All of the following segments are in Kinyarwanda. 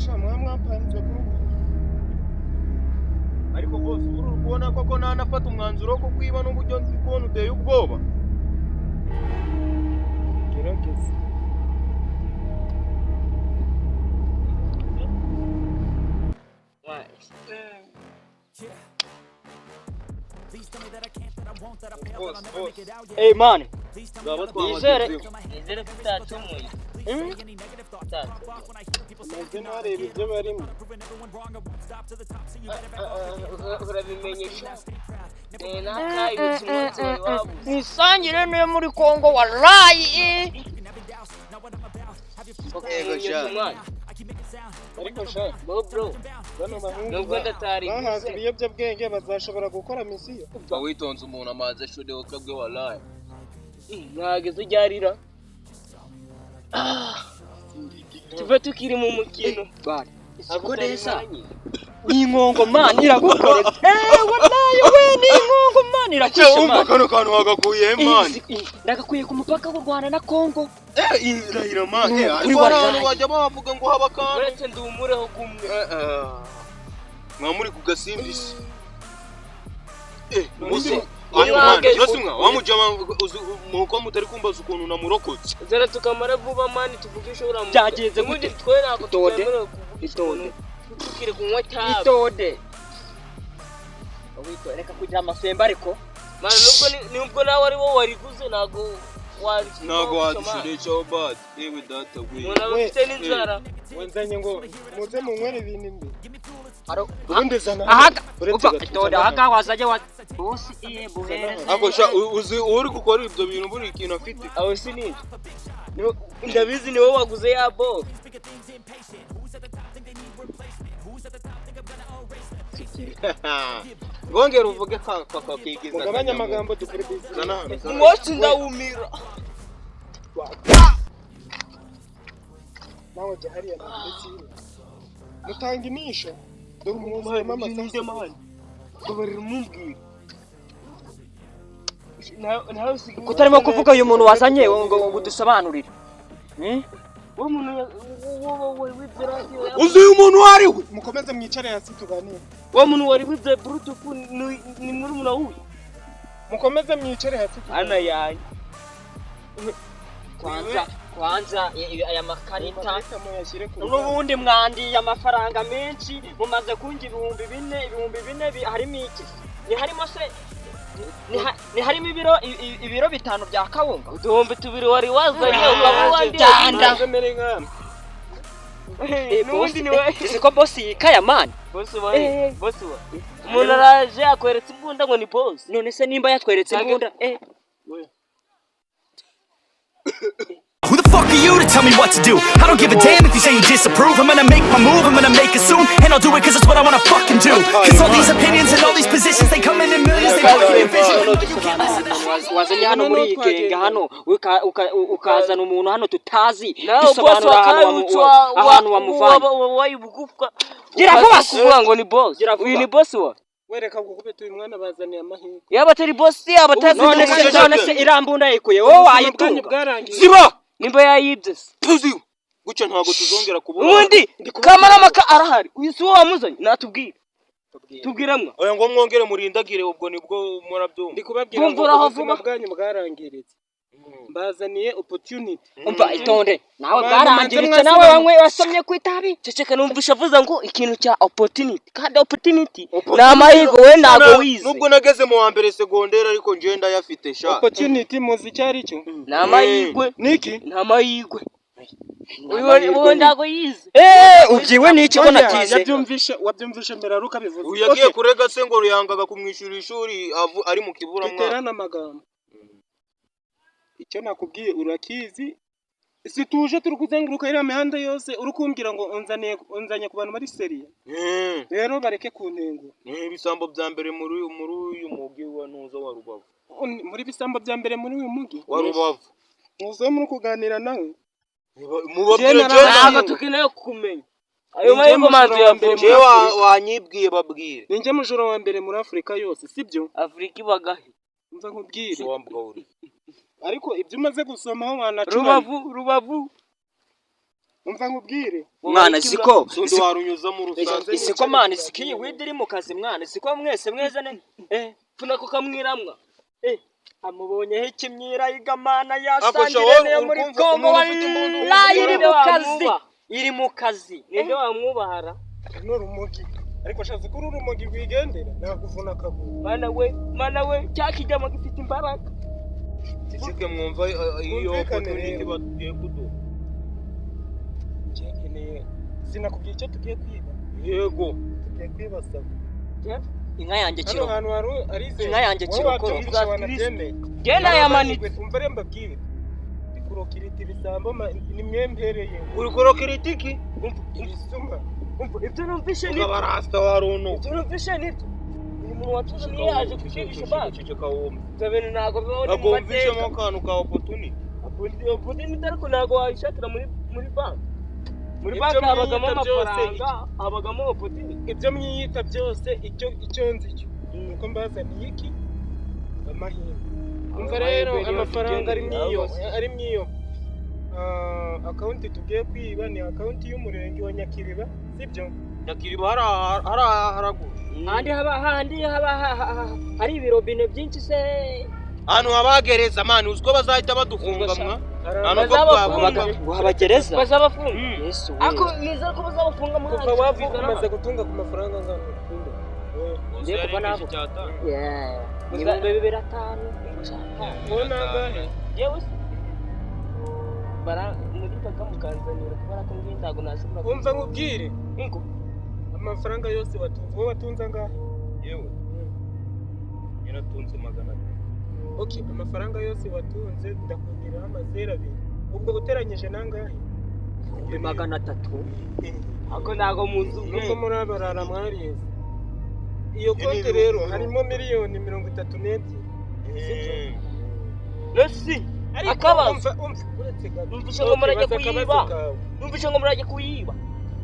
sha mwapanze kurugo ariko bose uru kubona koko nanafata umwanzuro ko kwiba n'uburyo ndi kubona uteye ubwoba gerageza Hey man, nizere tutacumuye mazina areba ibyo barimo urabimenyesha nakayibutse umunsi wari wabuze nisangire niyo muri Kongo wallahi. ariko sha bro bano bahungu nubwo ndatari bahaze ibiyobyabwenge bazashobora gukora misiyo witonze umuntu amaze shudeho kabwe wallahi mwageze ujyarira tuve tukiri mu mukino Bari siko neza n'inkongo man iragukora wallahi we n'inkongo man irakwishe man kano kantu wagakuye man ndagakuye ku mupaka w'u Rwanda na Kongo irahira man ariko abantu bajya bavuga ngo haba kantu uretse ndumureho kumwe mwamuri kugasimbisi musi Yosimwa wamujama muko mutari kumbaza ukuntu namurokotse zara tukamara vuba mani tuvugisha uramu byagenze gute twe nako itonde tukire kunywa tabi itonde wito reka kugira amasemba ariko mani nubwo nawe ari wo wariguze nago wadushure cyo bad yewe data gwe mwana ufite n'inzara wenzanye ngo muze munywere ibintu imbere aro ubundi zana aha itonde aha wazaje wa bosi buhereza ako sha uzi uri gukora ibyo bintu buri ikintu afite aho sinije ndabizi niwe waguze ya bo ngongera uvuge kakakigeza mugabanya amagambo dukore business mwose ndawumira nawe jya hariya ndetse mutanga imisho dore umuntu mama sanje mani kubarira mumbwira kutarimo kuvuga uyu muntu wazanye ngo udusobanurire uzi uyu muntu wari we mukomeze mwicare hasi tuganire wa muntu wari wize brutup ni muri munahuye mukomeze mwicare hasi ana yanyu kwanza aya makarita n'ubundi mwandi amafaranga menshi mumaze kungi ibihumbi bine harimo iki ni harimo se ni harimo ibiro bitanu bya kawunga uduhumbi tubiri wari wazanye ukaba wandanda n'ubundi niwe siko bosi yikaya man bosi wa umuntu araje akweretse imbunda ngo ni bosi none se nimba yatweretse imbunda Who the fuck are you to tell me what to do? I don't give a damn if you say you disapprove. I'm gonna make my move, I'm gonna make it soon. And I'll do it cause it's what I wanna fucking do. Cause all these opinions and all these positions, they come in millions, they fucking envision. Wazanye hano muri igenge hano ukazana umuntu hano tutazi dusobanura ahantu wamuvanye wayibugufwa gira vuba kuvuga ngo ni boss uyu ni boss wa wereka gukubita uyu mwana bazaniye amahirwe yaba atari boss yaba atazi none se irambunda yikuye wowe wayitunga ziba nimba yayibye tuzi guca ntago tuzongera kubona ubundi kamara maka arahari uyu si wo wamuzanye natubwire tubwiramwa oya ngo mwongere murindagire ubwo nibwo murabyumva ndikubabwira ngo ubuzima bwanyu bwarangiritse mbazaniye opportunity umva itonde nawe bwarangiritse nawe wanywe wasomye ku itabi ceceka numvisha avuza ngo ikintu cya opportunity kandi opportunity na amahirwe we nago wize nubwo nageze mu wa mbere segondere ariko nje ndayafite sha opportunity muzi cyari cyo na amahirwe niki na amahirwe uyu ndago yize ubyiwe n'iki ko natize wabyumvisha mbere aruka bivuze uyu yagiye kurega se ngo ruyangaga kumwishura ishuri ari mu kibura mwa iterana amagambo icyo nakubwiye urakizi situje turi kuzenguruka iriya mihanda yose urukumbwira ngo unzanye ku bantu bari seriya rero bareke ku ntengo ibisambo bya mbere muri uyu mugi wa Ntuza wa Rubavu muri bisambo bya mbere muri uyu mugi wa Rubavu muzo muri kuganira nawe mubabwire ntabwo tukeneye kumenya ayo mahirwe manzi ya mbere je wanyibwiye babwire ninjye mujoro wa mbere muri Afrika yose sibyo Afrika ibagahe umva nkubwire wambwa uri ariko ibyo umaze gusomaho wanacurana Rubavu umva nkubwire mwana siko sundi warunyuzamo urusanzwe siko mwana sikiye widiri mu kazi mwana siko mwese mweze ne tunako kamwiramwa amubonyeho ikimyira yigamana yasangire muri Kongo iri mu kazi ninde wamwubahara no rumogi ariko shaze kuri urumogi rwigendera nakuvuna kaburi mana we cyakijyamo gifite imbaraga Tike mwumva iyo opportunity batugiye kuduha. Nkeneye sinakubwiye icyo tugiye kwiba. Yego. Tugiye kwiba saba. Inka yanjye kiro. Hano arize. Inka yanjye kiro ko uzabyemeye. Genda yamanitse. Umva remba bwire. Ikurokiriti bisambo nimwempereye. Urukorokiriti ki? Ibisuma. Ibyo numvishe ni. Abarasta waruno. Ibyo numvishe ni. Umuntu watuze niye yaje kwishisha ba. Zabene nago bibone mu mateka. Agomvishe mo kantu ka opportunity. Opportunity ariko nago wayishakira muri bank. Muri bank habagamo amafaranga, habagamo opportunity. Ibyo mwiyita byose icyo nzi cyo. Nuko mbaza ni iki? Amahirwe. Umva rero amafaranga ari mwiyo. Account tugiye kwiba ni account y'umurenge wa Nyakiriba, sibyo? Nyakiriba haragu. Handi haba hari ibirobine byinshi se. Hano habagereza mani uziko bazahita badufunga mwa. Wabagereza bazabafunga. Yesu. Ako niza ko bazabafunga mu kuva wavuga umaze gutunga ku mafaranga ngano. Ngiye kuva nabo. Ibihumbi 500. Ubona ngahe? Yewe bara muri bakamukanzanira kubara ko ngiye ndago nasubira. Umva nkubwire. Ngo amafaranga yose watunze ngahe? Yewe. Yaratunze 500. Okay, amafaranga yose watunze ndakubwira amazera abiri. Ubwo uteranyije nangahe? 300. Ako nago munzu nuko murabarara mwarize. Iyo konti rero harimo miliyoni 32. Nesi akabaza numvishe ngo murajye kuyiba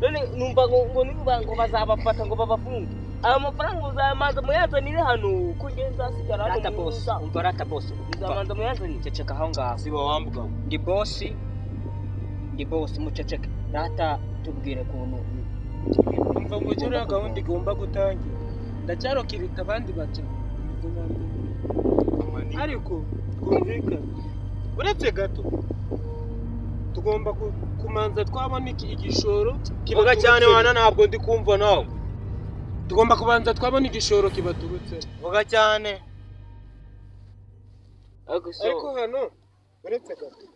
none numva ngo bazabafata ngo babafunge aya mafaranga uzamanza muyazanire hano ko ngiye nzasigara hano mu boss umva rata boss uzamanza muyazanire ceceka aho ngaho siba wambuga ndi boss muceceka rata tubwire kuntu umva ngo cyo gahunda igomba gutangira ndacyarokirita abandi baca ariko twumvikana uretse gato tugomba kumanza twabona igishoro kivuga cyane wana ntabwo ndi kumva nawe tugomba kubanza twabona igishoro kibaturutse vuga cyane ariko hano uretse gato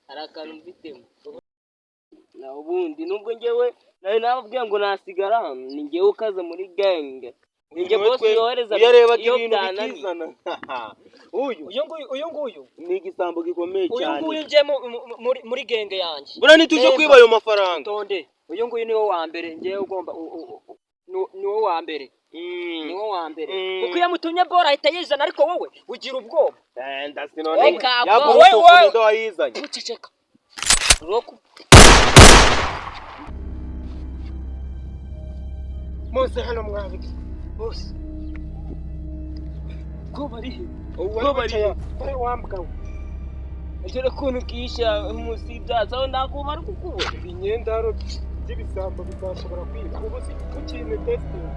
arakantu mfitemo na ubundi nubwo ngewe nari nababwiye ngo nasigara hano ni ngewe ukaze muri gang ninjye boss yohereza iyo byanana uyu nguyu ni igisambo gikomeye cyane uyu nguyu nje muri genge yanjye bura nituje kwiba ayo mafaranga tonde uyu nguyu niwo wa mbere ngewe ugomba niwo wa mbere niwo wa mbere kuko yamutumye bora ahita yizana ariko wowe ugira ubwoba ndasinone wowe ndo ayizanye uceceka roku Mose hano mwabiki bose ko bari bari wambwa Ejere kuntu kisha musibyaza aho nakubara kukubona inyendaro by'ibisambo bizashobora kwiba ubu si kukintu testing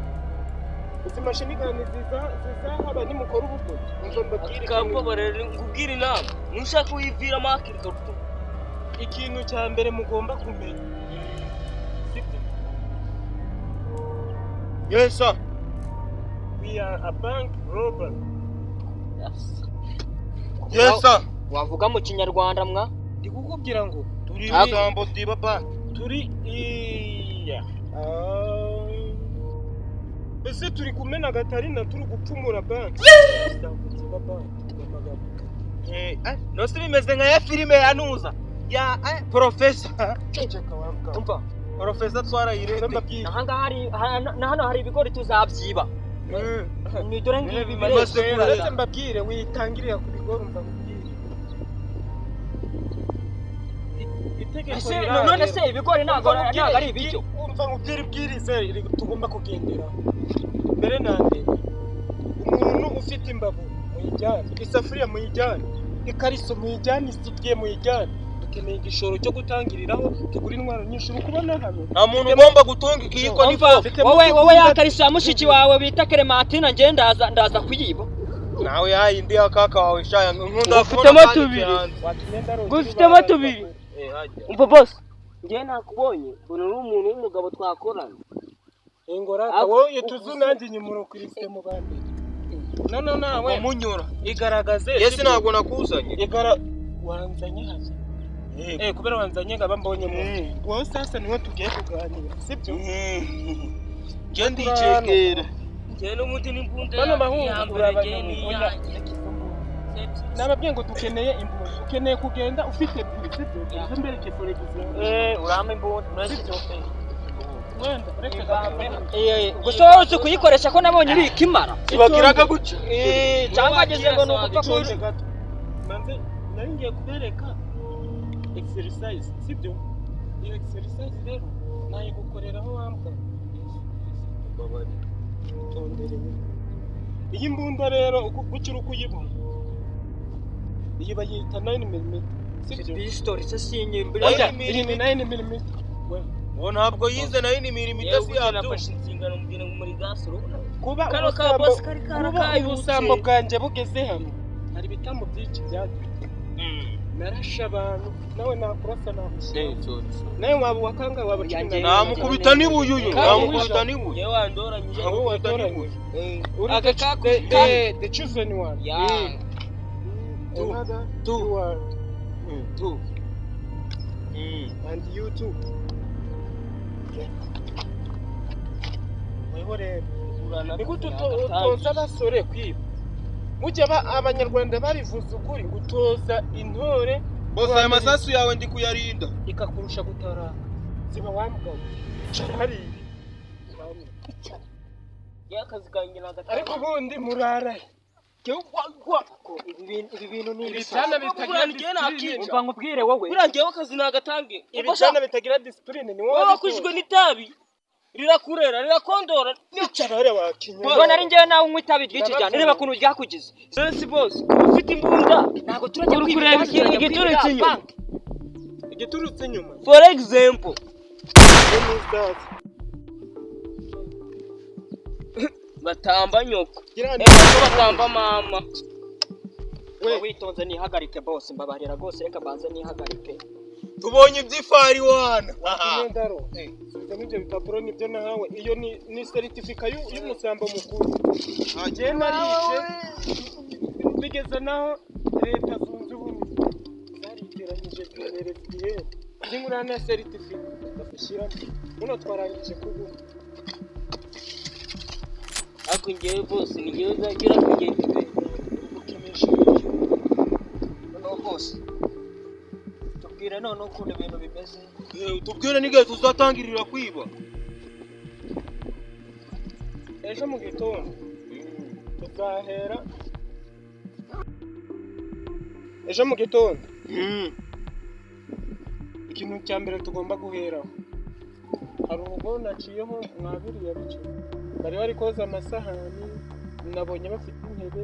izi mashini gani zizahaba nimukora ubukwe umva mbabwire kampo barere ngubwira inama nushaka uyivira makiri garutu ikintu cya mbere mugomba kumenya Yes sir. We are a bank robber. Yes sir. Wavuga mu kinyarwanda mwa ndikukubwira ngo turi isambo diba bank turi iya ese turi kumena Gatarina turi gupfumura bank isambo diba bank no se bimeze nka ya filime yanuza ya professor ceceka wambwa umva professor twarayirete hano hari ibigori tuzabyiba ni dore ngibi biretse mbabwire witangirira ku bigori umva none se ibigori ntago ari ibiryo umva ubwirize tugomba kugendera mbere nande umuntu ufite imbavu muyijyane isafuriya muyijyane ikariso muyijyane isutiye muyijyane dukeneye igishoro cyo gutangiriraho tugura intwaro nyinshi uri kubona hano nta muntu ugomba gutunga ikiyiko wowe yakarisa ya mushiki wawe bita Clementine nge ndaza kuyiba nawe yayindi ya kaka wawe shaya nkunda Ufitemo tubiri. Gufitemo tubiri. Umva boss. Ngiye nakubonye uri umuntu w'umugabo twakorana. ingora wowe tuzu nanjye nyumuro Kristo mu bandi no nawe munyura igaragaze yesi ntabwo nakuzanye wanzanye haza kubera wanzanye ngaba mbonye mu wowe sasa niwe tugiye kuganira sibyo je ndicekera Ngiye n'umuti n'imbunda bano bahungu urabageni nababwiye ngo dukeneye imbunda ukeneye kugenda ufite bibiri sibyo imbere keforegize urama imbunda wenda reka gusa wowe uzi kuyikoresha ko nabonye bikimara kibagiraga guca cyangwa ageze ngo nuko kuje gato manze nari ngiye kubereka exercise sibyo iyo exercise rero nayo gukoreraho wambwa tonderewe iyi mbunda rero gukira uko uyibona iyi bayita 9mm sibyo pistol se sinye iyi ni 9mm uwo ntabwo yize nayo ni mirimo idasi yabyo inshingano mbwira ngo muri gasoro. kuba Kano ka boss kari ubusambo bwanjye bugeze hano hari ibitambo byinshi byagiye narashe abantu nawe nakurasa nakushyira nawe waba wakanga waba namukubita n'ibuye uyu namukubita n'ibuye Yewe wandoranyije. aho watoranyije aka kaku the chosen one another two and you too weho rero nigute utoza abasore kwiba mujya abanyarwanda barivuza ukuri gutoza intore bose aya masasu yawe ndi kuyarinda ikakurusha gutaraka ziba wambwa hari Yakazi kanjye nagatanga. ariko ubundi murara ibi bintu ni ibicana bitagira discipline umva nkubwire wowe Burangiyeho akazi nagatange. ibicana bitagira discipline ni Wowe wakujwe n'itabi. Rirakurera, rirakondora. nicara hore wakinya ubona ari njyewe nawe unywa itabi ryinshi cyane reba kuntu ryakugize Sensi boss, ufite imbunda. ntabwo turajya kureba igiturutse inyuma. igiturutse inyuma For example, batamba nyoko. Batamba mama. witonze nihagarike boss mbabarira rwose reka banze nihagarike tubonye iby'ifari wana ndaro sizamo ibyo bipapuro nibyo nahawe iyo ni certificate y'umusambo mukuru agiye narije bigeze naho leta zunze ubumwe zariteranyije kumereza igihe zingura na certificate bafashira muno twarangije kubu Ako ngewe boss ni ngewe uzagira kugenda imbere. gukenesha no boss tubwire none ukuntu ibintu bimeze tubwire n'igihe tuzatangirira kwiba ejo mu gitondo tuzahera ejo mu gitondo ikintu cya mbere tugomba guheraho hari urugo naciyeho mwabiriya bice bari bari koza amasahani nabonye bafite intebe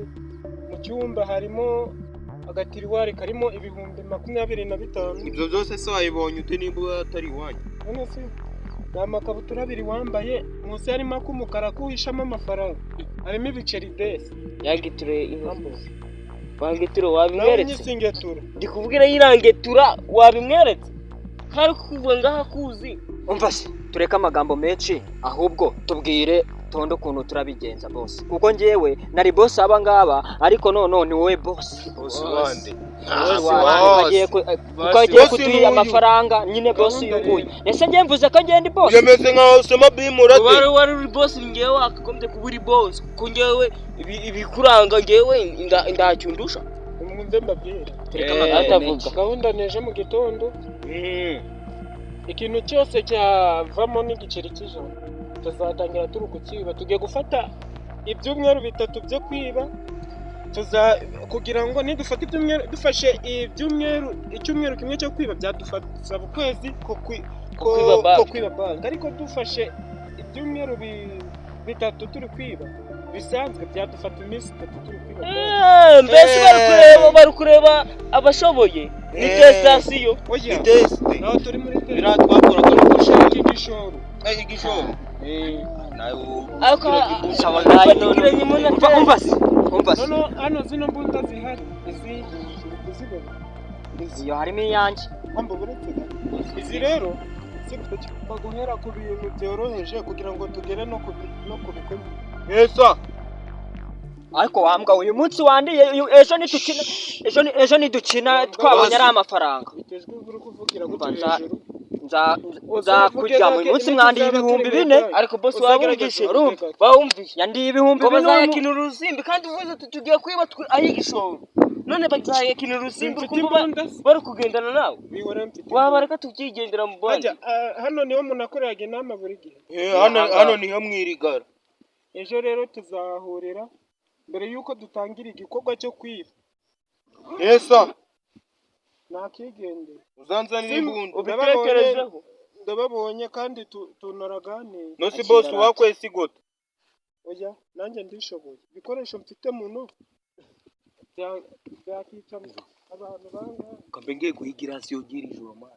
mu cyumba harimo agatiriwari karimo 25,000 ibyo byose se wayibonye ute nimba atari iwanyu none se ni amakabutura abiri wambaye munsi harimo ak'umukara kuhishamo amafaranga harimo ibiceri desi Yagiture inambo. Wangiture nawe wabimweretse. nyisingetura Ndikubwira yirangetura wabimweretse. Kari kuvuga ngaha kuzi. umva se tureke amagambo menshi ahubwo tubwire tonde ukuntu turabigenza boss kuko njyewe nari boss aba ngaba ariko none ni wowe boss bande ukagiye kutuye amafaranga nyine boss yuguye ese njye mvuze ko ngende boss yemeze nkaho usoma bimura Wari uri boss ngewe wakagombye kuba uri boss. Kuko ngewe ibikuranga ngewe ndacyundusha. umwumve mbabwira tureke amagambo menshi gahunda neje mu gitondo ikintu cyose cyavamo n'igiceri cy'ijana tuzatangira turi kukiba tugiye gufata ibyumweru 3 byo kwiba kugira ngo nidufata ibyumweru dufashe icyumweru kimwe cyo kwiba byadufata ukwezi ko kwiba banki ariko dufashe ibyumweru 3 turi kwiba bisanzwe byadufata iminsi 3 turi kwiba Mbese bari kureba abashoboye. ni testation. Oya. Teste. Naho turi muri test. Bira twakoraga no Gushaka igishoro. igishoro. Nayo. Ariko Sabaye none. umva se. Nono hano zino mbunda zihari. Izi kuzibona. Iyo harimo iyanjye. Amba buretse. Izi rero baguhera ku bintu byoroheje kugira ngo tugere no kubikomeye. Yesa. Ariko wambwa uyu munsi wandiye ejo nidukina twabonye ari amafaranga. Bitejwe uri kuvugira Umva, gutyo hejuru. nzakurya mu munsi mwandiye ibihumbi 4. Ariko boss wabumvise urumva bawumvise Yandiye ibihumbi ngo 4. bazayakina urusimbi kandi uvuze tugiye kwiba aho igishoro none bazayakina urusimbi kumva bari kugendana nawe wabareka tukigendera mu bandi. Hano niho umuntu akoreraga inama buri gihe. Hano niho mwirigara. Ejo rero tuzahurira mbere yuko dutangira igikorwa cyo kwiba. Yesa. Nakigendera. Uzanzanira imbunda. Ubitekerezeho. Ndababonye kandi tunaraganiye. No si boss wakwe sigoto. Oya nanjye ndishoboye. Ibikoresho mfite mu ntoki byakica abantu banga. Kambe ngiye kuhigira siyo gira ijoro ma.